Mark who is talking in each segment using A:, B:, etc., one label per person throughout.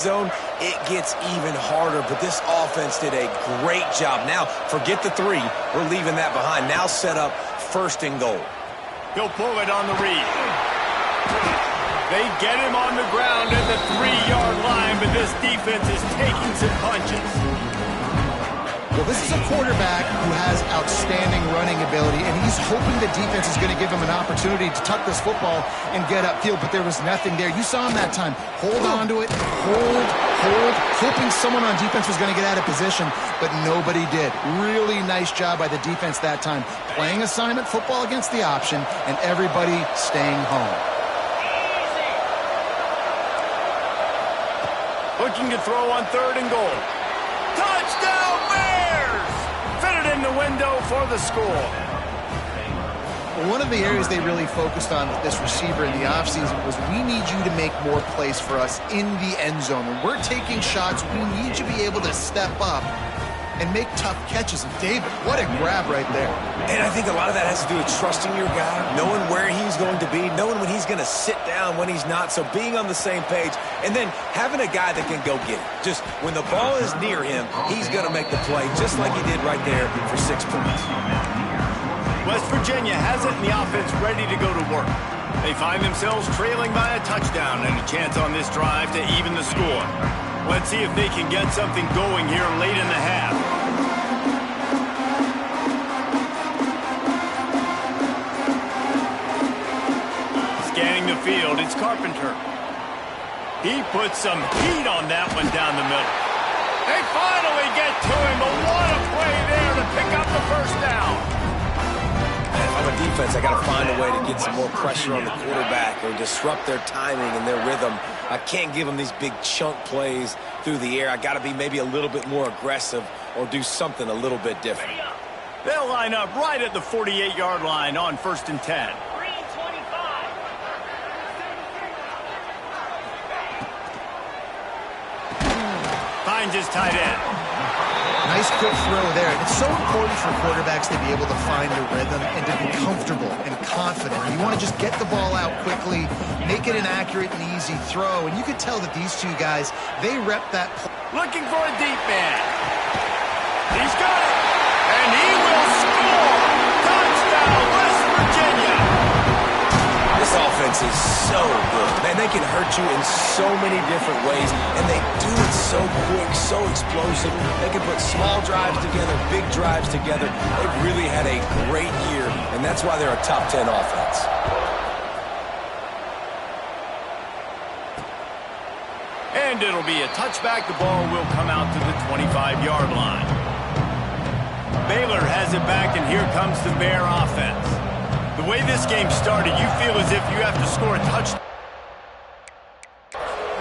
A: zone, it gets even harder, but this offense did a great job. Now, forget the three. We're leaving that behind. Now set up first and goal.
B: He'll pull it on the read. They get him on the ground at the 3-yard line, but this defense is taking some punches.
C: Well, this is a quarterback who has outstanding running ability, and he's hoping the defense is going to give him an opportunity to tuck this football and get upfield, but there was nothing there. You saw him that time. Hold on to it, hold, hoping someone on defense was going to get out of position, but nobody did. Really nice job by the defense that time, playing assignment football against the option, and everybody staying home.
B: Looking to throw on 3rd and goal. Touchdown, Bears! Fitted in the window for the score.
C: One of the areas they really focused on with this receiver in the offseason was we need you to make more plays for us in the end zone. When we're taking shots, we need you to be able to step up and make tough catches. And David, what a grab right there.
A: And I think a lot of that has to do with trusting your guy, knowing where he's going to be, knowing when he's going to sit down, when he's not, so being on the same page, and then having a guy that can go get it. Just when the ball is near him, he's going to make the play, just like he did right there for 6 points.
B: West Virginia has it in the offense ready to go to work. They find themselves trailing by a touchdown and a chance on this drive to even the score. Let's see if they can get something going here late in the half. Scanning the field, it's Carpenter. He puts some heat on that one down the middle. They finally get to him, but what a play there to pick up the first down.
A: If I'm a defense, I got to find a way to get some more pressure on the quarterback or disrupt their timing and their rhythm. I can't give them these big chunk plays through the air. I got to be maybe a little bit more aggressive or do something a little bit different.
B: They'll line up right at the 48-yard line on 1st and 10. Finds his tight end.
C: Nice quick throw there. It's so important for quarterbacks to be able to find a rhythm and to be comfortable and confident. You want to just get the ball out quickly, make it an accurate and easy throw. And you could tell that these two guys, they rep that.
B: Looking for a deep man. He's got it. And he will score. Touchdown, West Virginia.
A: This offense is so good. Man, they can hurt you in so many different ways, and they do it so quick, so explosive. They can put small drives together, big drives together. They've really had a great year, and that's why they're a top 10 offense.
B: And it'll be a touchback. The ball will come out to the 25-yard line. Baylor has it back, and here comes the Bear offense. The way this game started, you feel as if you have to score a touchdown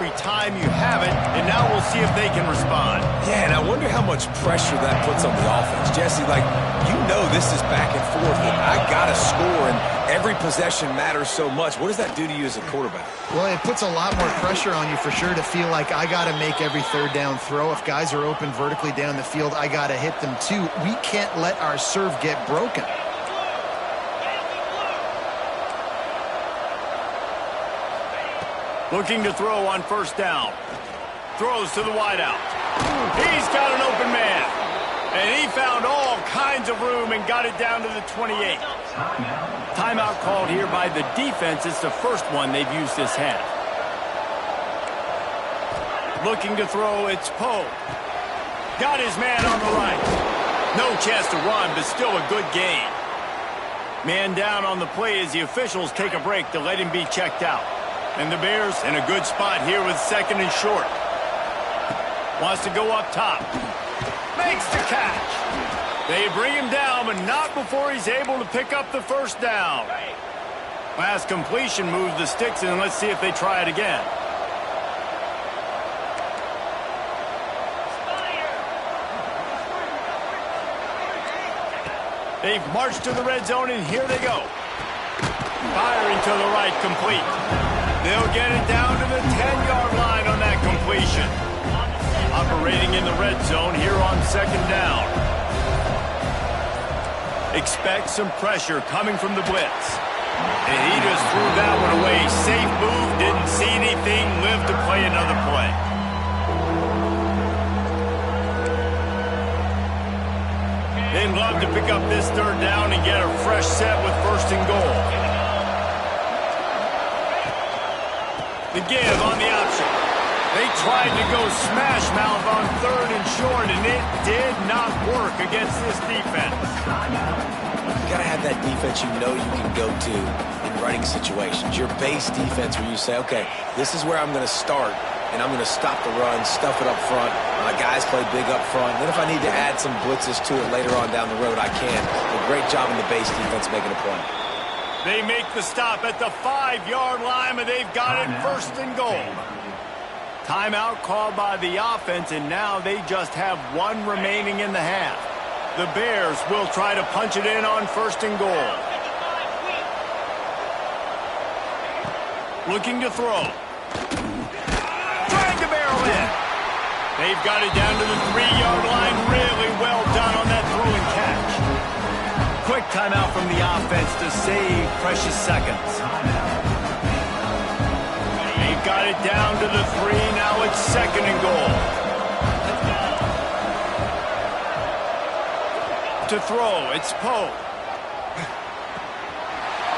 B: every time you have it, and now we'll see if they can respond.
A: Yeah, and I wonder how much pressure that puts on the offense. Jesse, like, you know this is back and forth, and I got to score, and every possession matters so much. What does that do to you as a quarterback?
C: Well, it puts a lot more pressure on you for sure to feel like I got to make every 3rd down throw. If guys are open vertically down the field, I got to hit them too. We can't let our serve get broken.
B: Looking to throw on 1st down. Throws to the wideout. He's got an open man. And he found all kinds of room and got it down to the 28. Timeout called here by the defense. It's the first one they've used this half. Looking to throw, it's Poe. Got his man on the right. No chance to run, but still a good gain. Man down on the play as the officials take a break to let him be checked out. And the Bears in a good spot here with 2nd and short. Wants to go up top. Makes the catch. They bring him down, but not before he's able to pick up the 1st down. Last completion moves the sticks, and let's see if they try it again. They've marched to the red zone, and here they go. Firing to the right, complete. They'll get it down to the 10-yard line on that completion. Operating in the red zone here on 2nd down. Expect some pressure coming from the blitz. And he just threw that one away. Safe move, didn't see anything, lived to play another play. They'd love to pick up this third down and get a fresh set with first and goal. The give on the option. They tried to go smash mouth on third and short, and it did not work against this defense.
A: You got to have that defense you know you can go to in running situations. Your base defense where you say, okay, this is where I'm going to start, and I'm going to stop the run, stuff it up front. My guys play big up front. Then if I need to add some blitzes to it later on down the road, I can. A great job in the base defense making a play.
B: They make the stop at the 5-yard line, and they've got it first and goal. Timeout called by the offense, and now they just have one remaining in the half. The Bears will try to punch it in on first and goal. Looking to throw. Trying to barrel in. They've got it down to the 3-yard line. Really well done on that throw and catch. Quick timeout from the offense to save precious seconds. They've got it down to the 3. Now it's second and goal. To throw, it's Poe.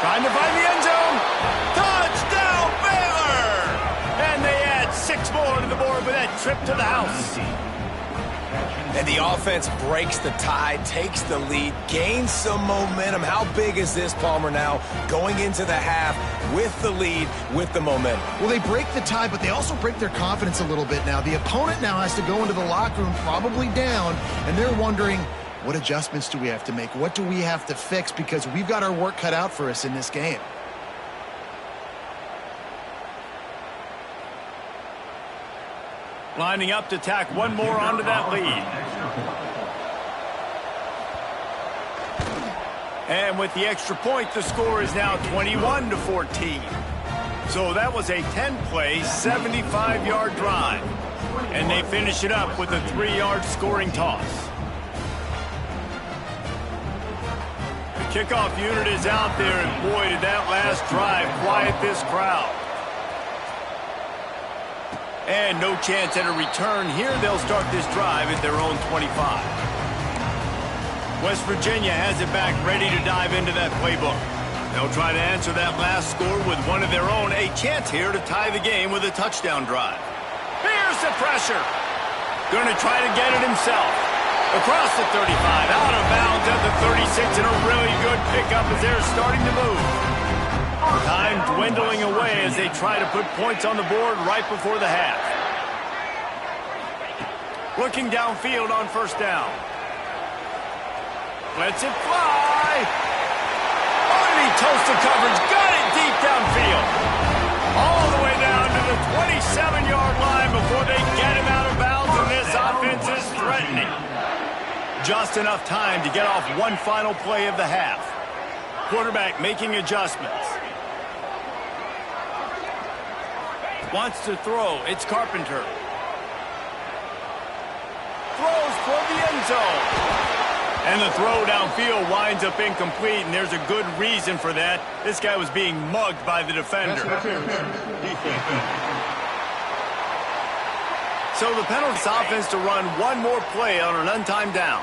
B: Trying to find the end zone. Touchdown, Baylor! And they add 6 more to the board with that trip to the house.
A: And the offense breaks the tie, takes the lead, gains some momentum. How big is this, Palmer, now going into the half with the lead, with the momentum?
C: Well, they break the tie, but they also break their confidence a little bit now. The opponent now has to go into the locker room probably down, and they're wondering, what adjustments do we have to make? What do we have to fix? Because we've got our work cut out for us in this game.
B: Lining up to tack one more onto that lead. And with the extra point, the score is now 21-14. So that was a 10-play, 75-yard drive. And they finish it up with a 3-yard scoring toss. The kickoff unit is out there, and boy, did that last drive quiet this crowd. And no chance at a return here. They'll start this drive at their own 25. West Virginia has it back, ready to dive into that playbook. They'll try to answer that last score with one of their own. A chance here to tie the game with a touchdown drive. Here's the pressure. Going to try to get it himself. Across the 35, out of bounds at the 36, and a really good pickup as they're starting to move. Time dwindling away as they try to put points on the board right before the half. Looking downfield on first down. Lets it fly. Oh, and he toasted coverage. Got it deep downfield. All the way down to the 27-yard line before they get him out of bounds, and this offense is threatening. Just enough time to get off one final play of the half. Quarterback making adjustments. Wants to throw. It's Carpenter. Throws for the end zone. And the throw downfield winds up incomplete, and there's a good reason for that. This guy was being mugged by the defender. So the penalty offense to run one more play on an untimed down.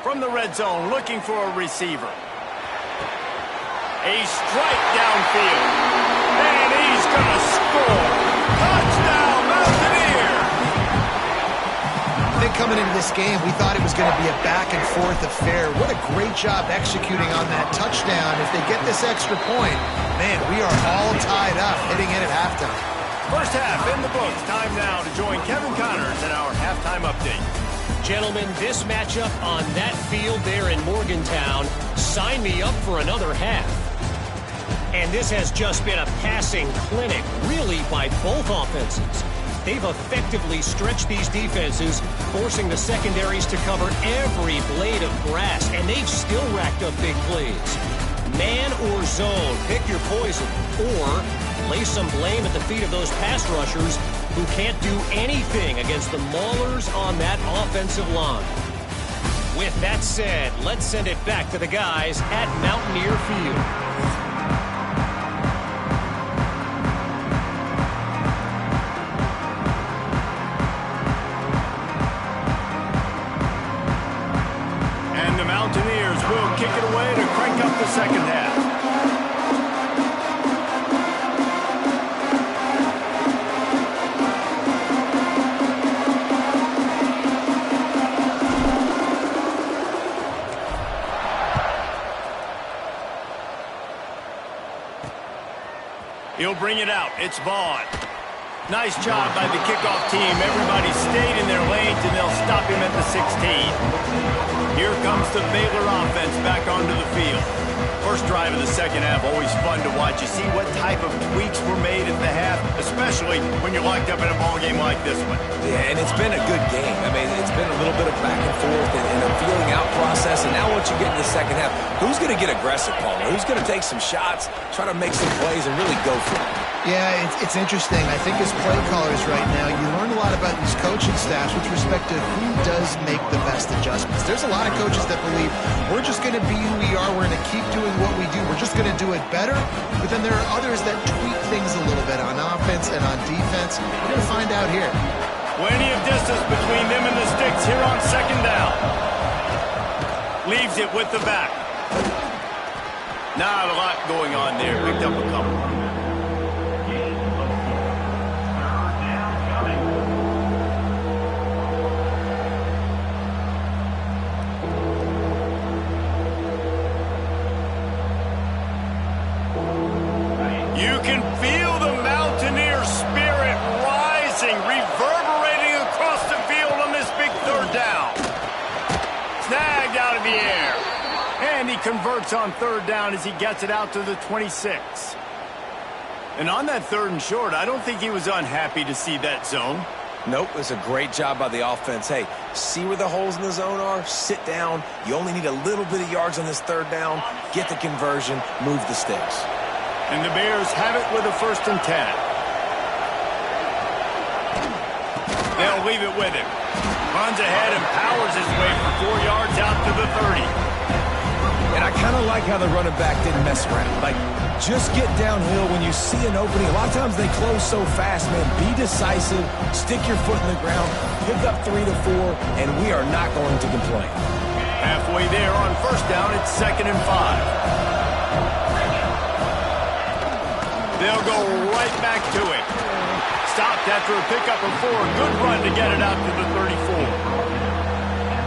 B: From the red zone, looking for a receiver. A strike downfield. And he's going to score. Touchdown, Mountaineer!
C: I think coming into this game, we thought it was going to be a back-and-forth affair. What a great job executing on that touchdown. If they get this extra point, man, we are all tied up, hitting it at halftime.
B: First half in the books. Time now to join Kevin Connors in our halftime update.
D: Gentlemen, this matchup on that field there in Morgantown, sign me up for another half. And this has just been a passing clinic, really, by both offenses. They've effectively stretched these defenses, forcing the secondaries to cover every blade of grass, and they've still racked up big plays. Man or zone, pick your poison, or lay some blame at the feet of those pass rushers who can't do anything against the maulers on that offensive line. With that said, let's send it back to the guys at Mountaineer Field.
B: And the Mountaineers will kick it away to crank up the second half. He'll bring it out. It's Vaughn. Nice job by the kickoff team. Everybody stayed in their lanes, and they'll stop him at the 16. Here comes the Baylor offense back onto the field. First drive of the second half, always fun to watch. You see what type of tweaks were made at the half, especially when you're locked up in a ball game like this one.
A: Yeah, and it's been a good game. I mean, it's been a little bit of back and forth and a feeling out process. And now once you get in the second half, who's going to get aggressive, Paul? Who's going to take some shots, try to make some plays, and really go for it?
C: Yeah, it's interesting. I think as play callers right now, you learn a lot about these coaching staffs with respect to who does make the best adjustments. There's a lot of coaches that believe we're just going to be who we are. We're going to keep doing what we do. We're just going to do it better. But then there are others that tweak things a little bit on offense and on defense. We're going to find out here.
B: Plenty of distance between them and the sticks here on second down. Leaves it with the back. Not a lot going on there. Picked up a couple. You can feel the Mountaineer spirit rising, reverberating across the field on this big third down. Snagged out of the air. And he converts on third down as he gets it out to the 26. And on that third and short, I don't think he was unhappy to see that zone.
A: Nope, it's a great job by the offense. Hey, see where the holes in the zone are? Sit down. You only need a little bit of yards on this third down. Get the conversion. Move the sticks.
B: And the Bears have it with a 1st and 10. They'll leave it with him. Runs ahead and powers his way for 4 yards out to the 30.
A: And I kind of like how the running back didn't mess around. Like, just get downhill when you see an opening. A lot of times they close so fast, man. Be decisive. Stick your foot in the ground. Pick up 3 to 4, and we are not going to complain.
B: Halfway there on first down, it's 2nd and 5. They'll go right back to it. Stopped after a pickup of 4. Good run to get it out to the 34.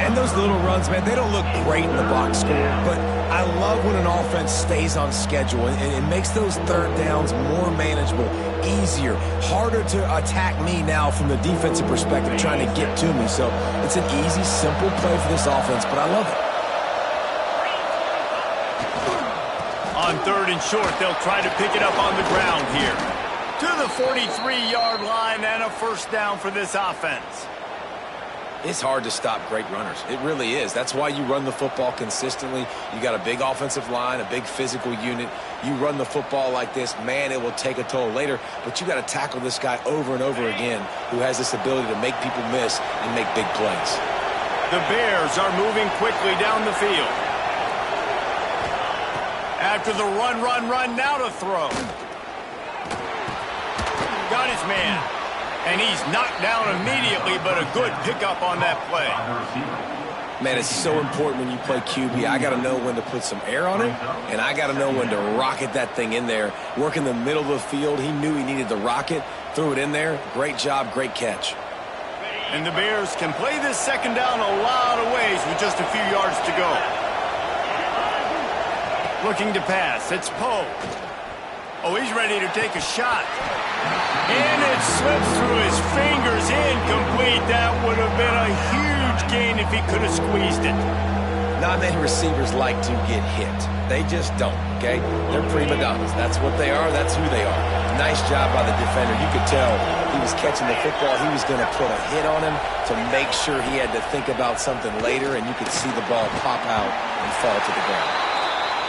A: And those little runs, man, they don't look great in the box score, but I love when an offense stays on schedule and it makes those third downs more manageable, easier, harder to attack me now from the defensive perspective trying to get to me. So it's an easy, simple play for this offense, but I love it.
B: On third and short, they'll try to pick it up on the ground here. To the 43-yard line and a 1st down for this offense.
A: It's hard to stop great runners. It really is. That's why you run the football consistently. You got a big offensive line, a big physical unit. You run the football like this, man, it will take a toll later. But you got to tackle this guy over and over again who has this ability to make people miss and make big plays.
B: The Bears are moving quickly down the field. After the run, now to throw. Got his man. And he's knocked down immediately, but a good pickup on that play.
A: Man, it's so important when you play QB. I got to know when to put some air on it, and I got to know when to rocket that thing in there. Work in the middle of the field. He knew he needed the rocket, threw it in there. Great job, great catch.
B: And the Bears can play this second down a lot of ways with just a few yards to go. Looking to pass. It's Poe. Oh, he's ready to take a shot. And it slips through his fingers, incomplete. That would have been a huge gain if he could have squeezed it.
A: Not many receivers like to get hit. They just don't, okay? They're prima donnas. That's what they are. That's who they are. Nice job by the defender. You could tell he was catching the football. He was going to put a hit on him to make sure he had to think about something later, and you could see the ball pop out and fall to the ground.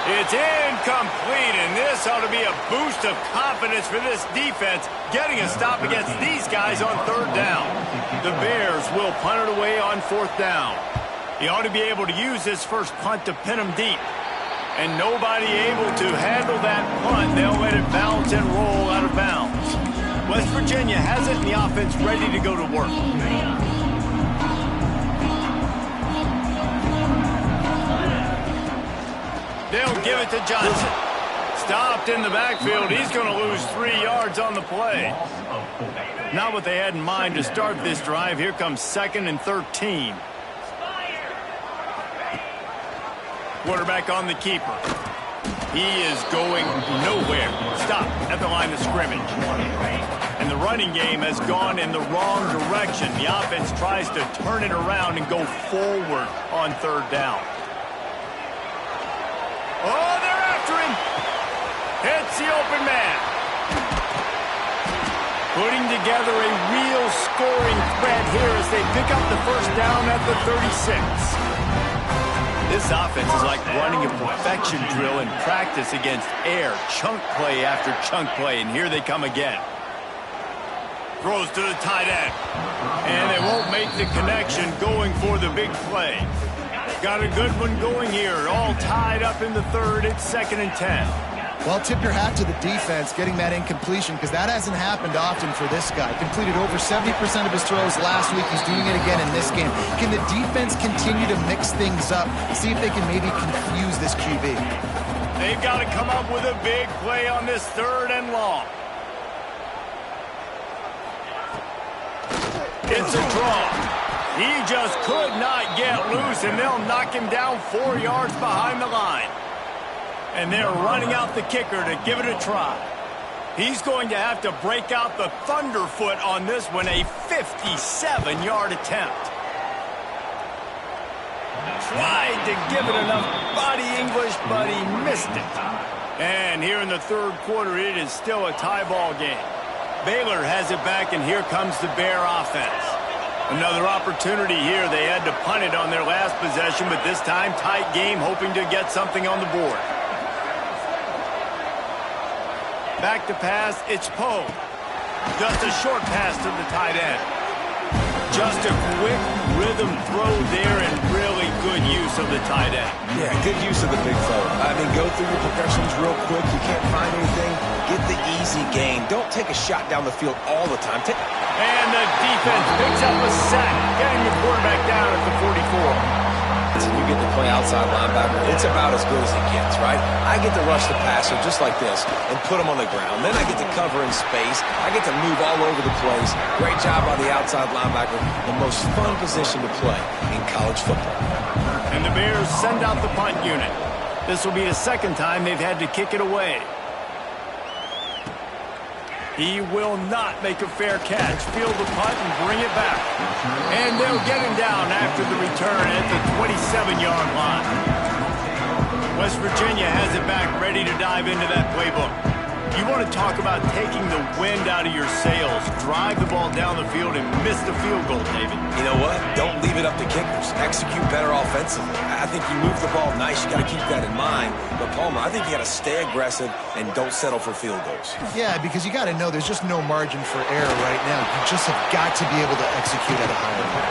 B: It's incomplete, and this ought to be a boost of confidence for this defense, getting a stop against these guys on third down. The Bears will punt it away on 4th down. He ought to be able to use this first punt to pin him deep. And nobody able to handle that punt. They'll let it bounce and roll out of bounds. West Virginia has it in the offense ready to go to work. They'll give it to Johnson. Stopped in the backfield. He's going to lose 3 yards on the play. Not what they had in mind to start this drive. Here comes 2nd and 13. Quarterback on the keeper. He is going nowhere. Stop at the line of scrimmage. And the running game has gone in the wrong direction. The offense tries to turn it around and go forward on 3rd down. Oh, they're after him. Hits the open man. Putting together a real scoring threat here as they pick up the first down at the 36. This offense is like running a perfection drill in practice against air. Chunk play after chunk play, and here they come again. Throws to the tight end. And they won't make the connection going for the big play. Got a good one going here. All tied up in the 3rd. It's 2nd and 10.
C: Well, tip your hat to the defense getting that incompletion because that hasn't happened often for this guy. Completed over 70% of his throws last week. He's doing it again in this game. Can the defense continue to mix things up? See if they can maybe confuse this QB.
B: They've got to come up with a big play on this 3rd and long. It's a draw. He just could not get loose, and they'll knock him down 4 yards behind the line. And they're running out the kicker to give it a try. He's going to have to break out the thunderfoot on this one, a 57-yard attempt. Tried to give it enough body English, but he missed it. And here in the 3rd quarter, it is still a tie ball game. Baylor has it back, and here comes the Bear offense. Another opportunity here. They had to punt it on their last possession, but this time tight game, hoping to get something on the board. Back to pass, it's Poe. Just a short pass to the tight end. Just a quick rhythm throw there and really good use of the tight end.
A: Yeah, good use of the big fella. I mean, go through your progressions real quick. You can't find anything. Get the easy gain. Don't take a shot down the field all the time.
B: And the defense picks up a sack, getting the quarterback down at the 44.
A: You get to play outside linebacker, it's about as good as it gets, right? I get to rush the passer just like this and put him on the ground. Then I get to cover in space. I get to move all over the place. Great job by the outside linebacker. The most fun position to play in college football.
B: And the Bears send out the punt unit. This will be the 2nd time they've had to kick it away. He will not make a fair catch. Field the punt and bring it back. And they'll get him down after the return at the 27-yard line. West Virginia has it back, ready to dive into that playbook. You want to talk about taking the wind out of your sails. Drive the ball down the field and miss the field goal, David.
A: You know what? Don't leave it up to kickers. Execute better offensively. I think you move the ball nice. You got to keep that in mind. But, Palmer, I think you got to stay aggressive and don't settle for field goals.
C: Yeah, because you got to know there's just no margin for error right now. You just have got to be able to execute at a high level.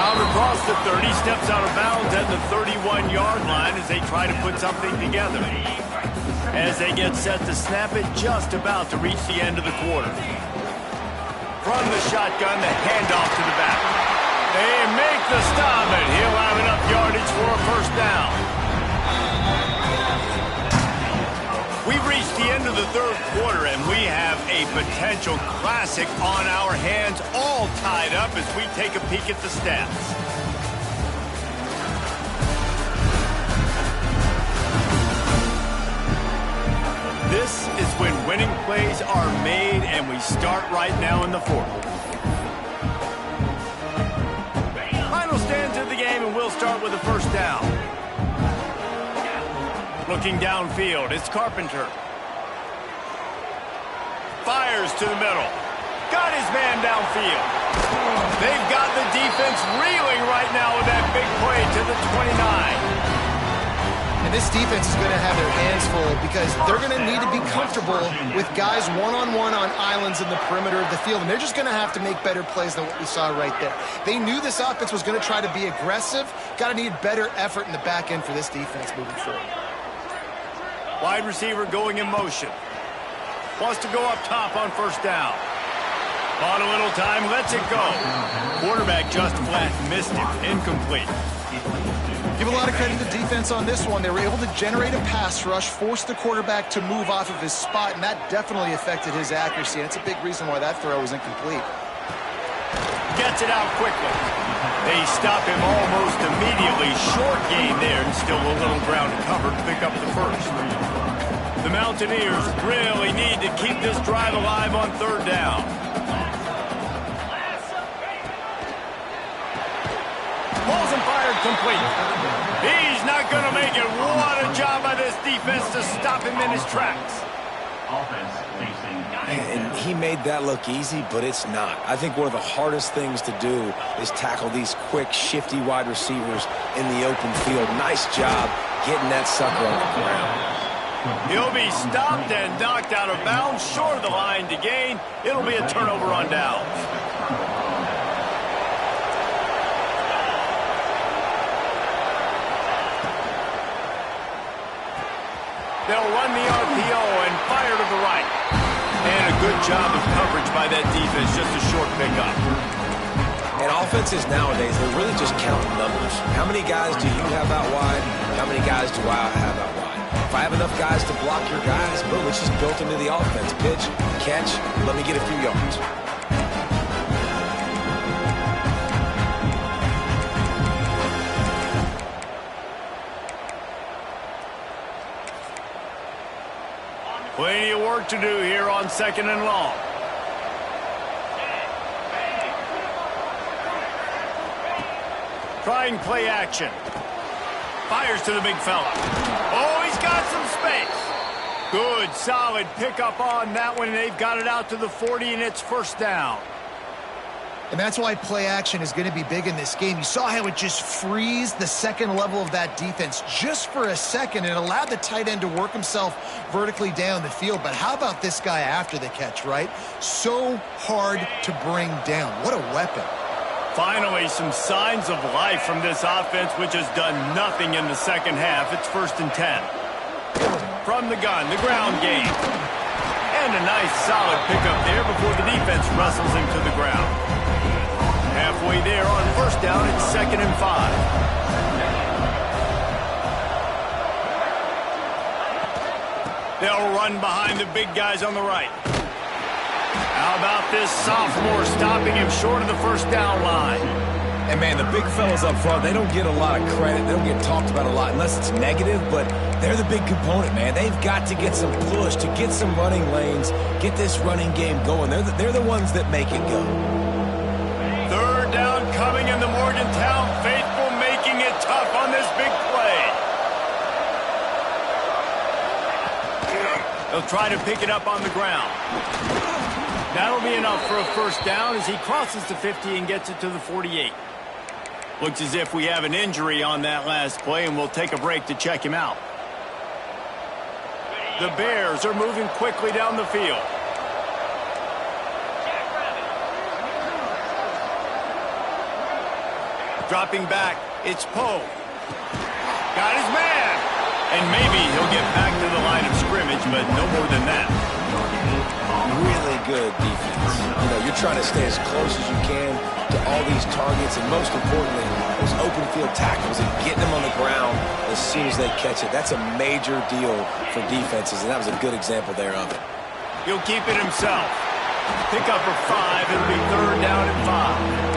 B: Out across the 30, steps out of bounds at the 31-yard line as they try to put something together. As they get set to snap it, just about to reach the end of the quarter. From the shotgun, the handoff to the back. They make the stop, and he'll have enough yardage for a first down. We've reached the end of the 3rd quarter, and we have a potential classic on our hands, all tied up as we take a peek at the stats. This is when winning plays are made, and we start right now in the 4th. Final stands of the game, and we'll start with a first down. Looking downfield, it's Carpenter. Fires to the middle. Got his man downfield. They've got the defense reeling right now with that big play to the 29.
C: And this defense is going to have their hands full because they're going to need to be comfortable with guys one-on-one on islands in the perimeter of the field. And they're just going to have to make better plays than what we saw right there. They knew this offense was going to try to be aggressive. Got to need better effort in the back end for this defense moving forward.
B: Wide receiver going in motion. Wants to go up top on first down. Bought a little time, lets it go. Quarterback just flat missed it. Incomplete.
C: Give a lot of credit to the defense on this one. They were able to generate a pass rush, force the quarterback to move off of his spot, and that definitely affected his accuracy. And it's a big reason why that throw was incomplete.
B: Gets it out quickly. They stop him almost immediately. Short gain there, and still a little ground to cover to pick up the first. The Mountaineers really need to keep this drive alive on third down. Balls and fired complete. He's not going to make it. What a job by this defense to stop him in his tracks.
A: And he made that look easy, but it's not. I think one of the hardest things to do is tackle these quick, shifty wide receivers in the open field. Nice job getting that sucker on the ground.
B: He'll be stopped and knocked out of bounds, short of the line to gain. It'll be a turnover on downs. They'll run the RPO and fire to the right. And a good job of coverage by that defense, just a short pickup.
A: And offenses nowadays, they're really just counting numbers. How many guys do you have out wide? How many guys do I have out wide? If I have enough guys to block your guys, boom, it's just built into the offense. Pitch, catch, let me get a few yards.
B: Plenty of work to do here on second and long. Trying play action. Fires to the big fella. Oh, he's got some space. Good, solid pickup on that one. They've got it out to the 40, and it's first down.
C: And that's why play action is going to be big in this game. You saw how it just frees the second level of that defense just for a second. It allowed the tight end to work himself vertically down the field. But how about this guy after the catch, right? So hard to bring down. What a weapon.
B: Finally, some signs of life from this offense, which has done nothing in the second half. It's 1st and 10. From the gun, the ground game. And a nice solid pickup there before the defense wrestles him to the ground. Halfway there on first down, it's 2nd and 5. They'll run behind the big guys on the right. How about this sophomore stopping him short of the first down line?
A: And, man, the big fellas up front, they don't get a lot of credit. They don't get talked about a lot unless it's negative, but they're the big component, man. They've got to get some push, to get some running lanes, get this running game going. They're the ones that make it go.
B: Third down coming in the Morgantown faithful, making it tough on this big play. They'll try to pick it up on the ground. That'll be enough for a first down as he crosses the 50 and gets it to the 48. Looks as if we have an injury on that last play, and we'll take a break to check him out. The Bears are moving quickly down the field. Dropping back, it's Poe. Got his man. And maybe he'll get back to the line of scrimmage, but no more than that.
A: Really good defense. You know, you're trying to stay as close as you can to all these targets, and most importantly, those open field tackles and getting them on the ground as soon as they catch it. That's a major deal for defenses, and that was a good example there of it.
B: He'll keep it himself. Pick up for 5. It'll be 3rd down and 5.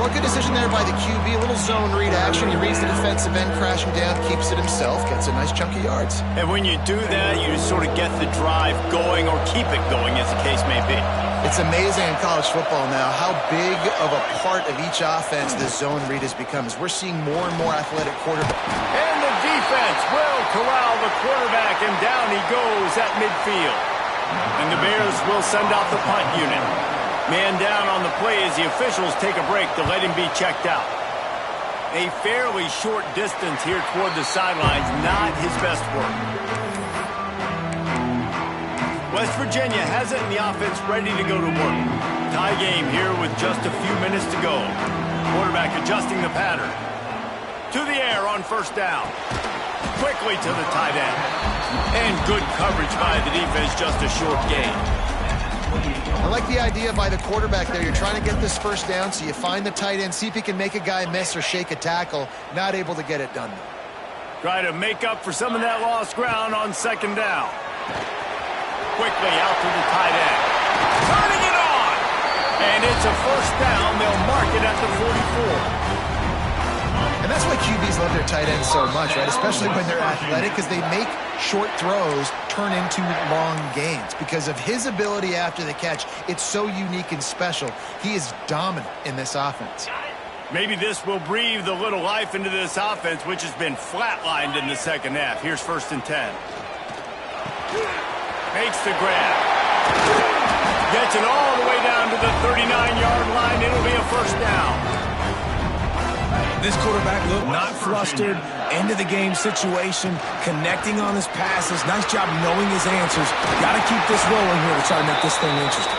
C: Well, good decision there by the QB. A little zone read action. He reads the defensive end crashing down, keeps it himself, gets a nice chunk of yards.
B: And when you do that, you sort of get the drive going or keep it going, as the case may be.
C: It's amazing in college football now how big of a part of each offense the zone read has become, as we're seeing more and more athletic quarterbacks.
B: And the defense will corral the quarterback, and down he goes at midfield. And the Bears will send out the punt unit. Man down on the play as the officials take a break to let him be checked out. A fairly short distance here toward the sidelines, not his best work. West Virginia has it in the offense ready to go to work. Tie game here with just a few minutes to go. Quarterback adjusting the pattern. To the air on first down. Quickly to the tight end. And good coverage by the defense, just a short gain.
C: I like the idea by the quarterback there. You're trying to get this first down, so you find the tight end, see if he can make a guy miss or shake a tackle. Not able to get it done.
B: Try to make up for some of that lost ground on second down. Quickly out to the tight end. Turning it on! And it's a first down. They'll mark it at the 44.
C: And that's why QBs love their tight ends so much, right? Especially when they're athletic, because they make short throws turn into long gains. Because of his ability after the catch, it's so unique and special. He is dominant in this offense.
B: Maybe this will breathe a little life into this offense, which has been flatlined in the second half. Here's 1st and 10. Makes the grab. Gets it all the way down to the 39-yard line. It'll be a first down.
A: This quarterback looked not flustered, end-of-the-game situation, connecting on his passes. Nice job knowing his answers. Got to keep this rolling here to try to make this thing interesting.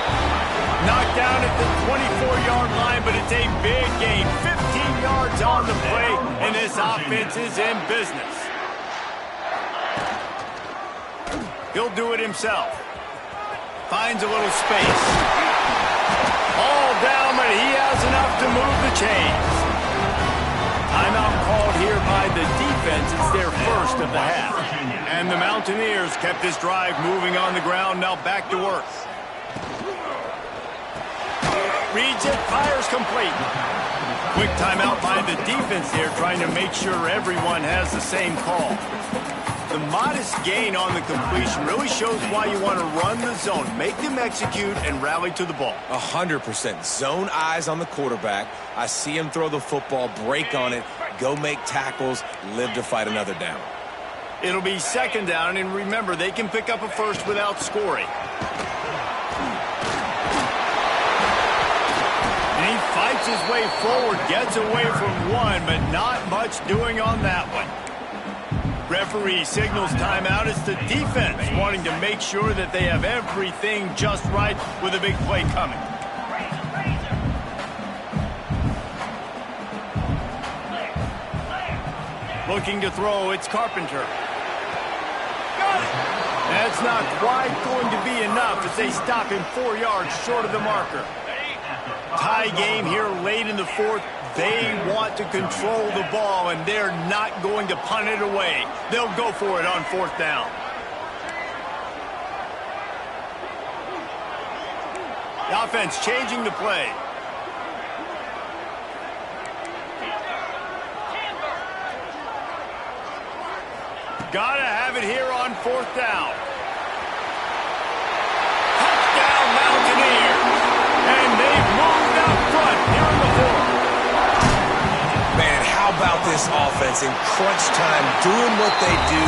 B: Knocked down at the 24-yard line, but it's a big gain. 15 yards on the play, and this offense is in business. He'll do it himself. Finds a little space. All down, but he has enough to move the chains. Timeout called here by the defense. It's their first of the half. And the Mountaineers kept this drive moving on the ground. Now back to work. Reads it, fires complete. Quick timeout by the defense here, trying to make sure everyone has the same call. The modest gain on the completion really shows why you want to run the zone, make them execute, and rally to the ball.
A: 100%. Zone eyes on the quarterback. I see him throw the football, break on it, go make tackles, live to fight another down.
B: It'll be second down, and remember, they can pick up a first without scoring. And he fights his way forward, gets away from one, but not much doing on that one. Referee signals timeout. It's the defense wanting to make sure that they have everything just right with a big play coming. Looking to throw, it's Carpenter. That's not quite going to be enough as they stop him 4 yards short of the marker. Tie game here late in the fourth. They want to control the ball, and they're not going to punt it away. They'll go for it on 4th down. The offense changing the play. Gotta have it here on 4th down. Touchdown Mountaineers. And they've moved out front here in the 4th.
A: Man, how about this offense in crunch time, doing what they do,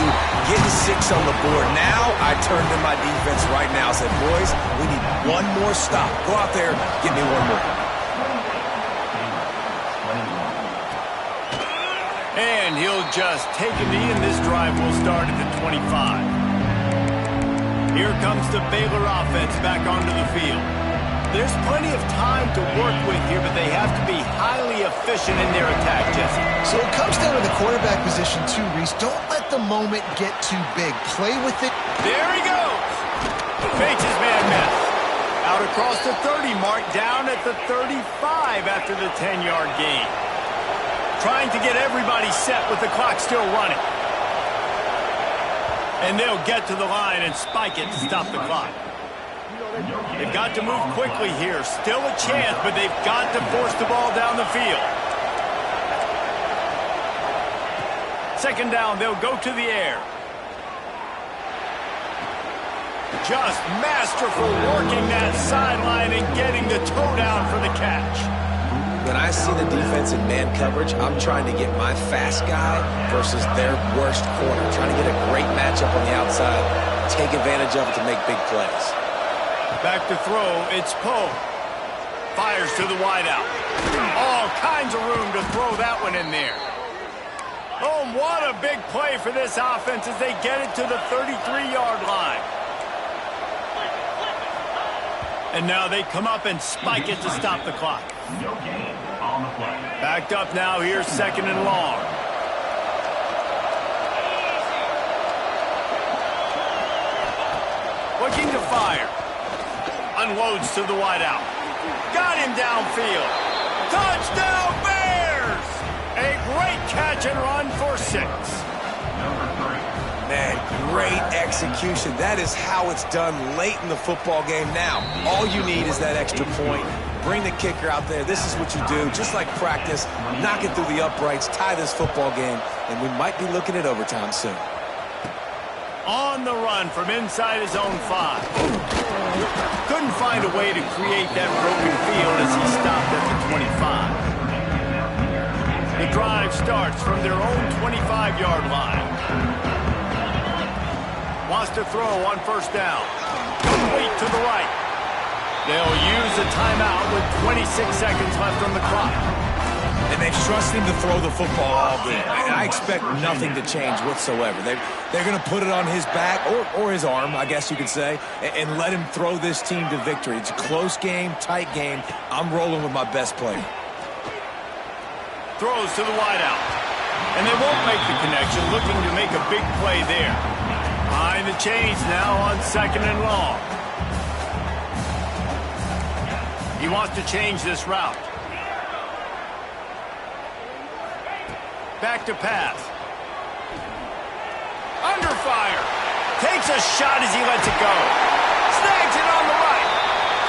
A: getting 6 on the board. Now I turn to my defense right now and said, boys, we need one more stop. Go out there, give me one more.
B: And he'll just take a knee, and this drive will start at the 25. Here comes the Baylor offense back onto the field. There's plenty of time to work with here, but they have to be highly efficient in their attack, Jesse.
C: So it comes down to the quarterback position too, Reese. Don't let the moment get too big. Play with it.
B: There he goes. Fakes his man miss. Out across the 30 mark, down at the 35 after the 10-yard gain. Trying to get everybody set with the clock still running. And they'll get to the line and spike it to stop the clock. They've got to move quickly here. Still a chance, but they've got to force the ball down the field. Second down, they'll go to the air. Just masterful working that sideline and getting the toe down for the catch.
A: When I see the defense in man coverage, I'm trying to get my fast guy versus their worst corner. Trying to get a great matchup on the outside, take advantage of it to make big plays.
B: Back to throw, it's Poe. Fires to the wideout. All kinds of room to to throw that one in there. Oh, what a big play for this offense as they get it to the 33-yard line. And now they come up and spike it to stop the clock.
E: No gain on the play.
B: Backed up now. Here's 2nd and long. Looking to fire. Unloads to the wideout. Got him downfield. Touchdown Bears! A great catch and run for 6.
A: Man, great execution. That is how it's done late in the football game. Now, all you need is that extra point. Bring the kicker out there. This is what you do. Just like practice, knock it through the uprights, tie this football game, and we might be looking at overtime soon.
B: On the run from inside his own 5. Couldn't find a way to create that broken field as he stopped at the 25. The drive starts from their own 25-yard line. Wants to throw on 1st down. Complete to the right. They'll use a timeout with 26 seconds left on the clock.
A: And they've trusted him to throw the football all game. And I expect nothing to change whatsoever. They're going to put it on his back, or his arm, I guess you could say, and let him throw this team to victory. It's a close game, tight game. I'm rolling with my best player.
B: Throws to the wideout. And they won't make the connection, looking to make a big play there. Behind the chains now on 2nd and long. He wants to change this route. Back to pass. Under fire. Takes a shot as he lets it go. Snags it on the right.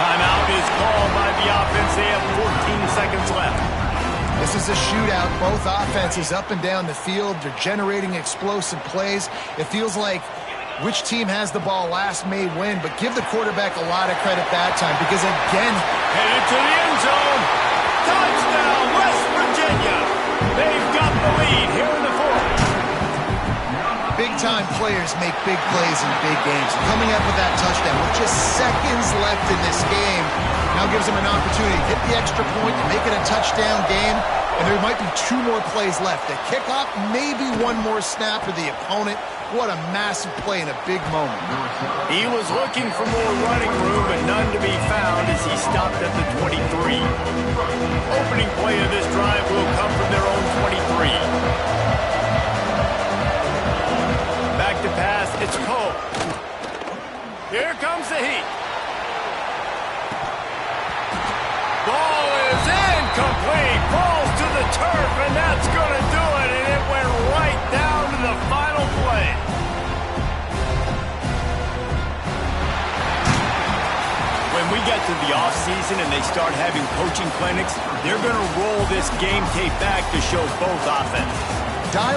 B: Timeout is called by the offense. They have 14 seconds left.
C: This is a shootout. Both offenses up and down the field. They're generating explosive plays. It feels like which team has the ball last may win, but give the quarterback a lot of credit that time because, again,
B: headed to the end zone. Touchdown, West Virginia. They've got the lead here in the 4th.
C: Big-time players make big plays in big games. Coming up with that touchdown with just seconds left in this game now gives them an opportunity to get the extra point and make it a touchdown game, and there might be 2 more plays left. The kickoff, maybe 1 more snap for the opponent. What a massive play in a big moment.
B: He was looking for more running room, but none to be found as he stopped at the 23. Opening play of this drive will come from their own 23. Back to pass, it's Cole. Here comes the heat. Ball is incomplete. Falls to the turf, and that's going to do it, and it went right down to the final play. When we get to the offseason and they start having coaching clinics, they're going to roll this game tape back to show both offenses.
C: Dial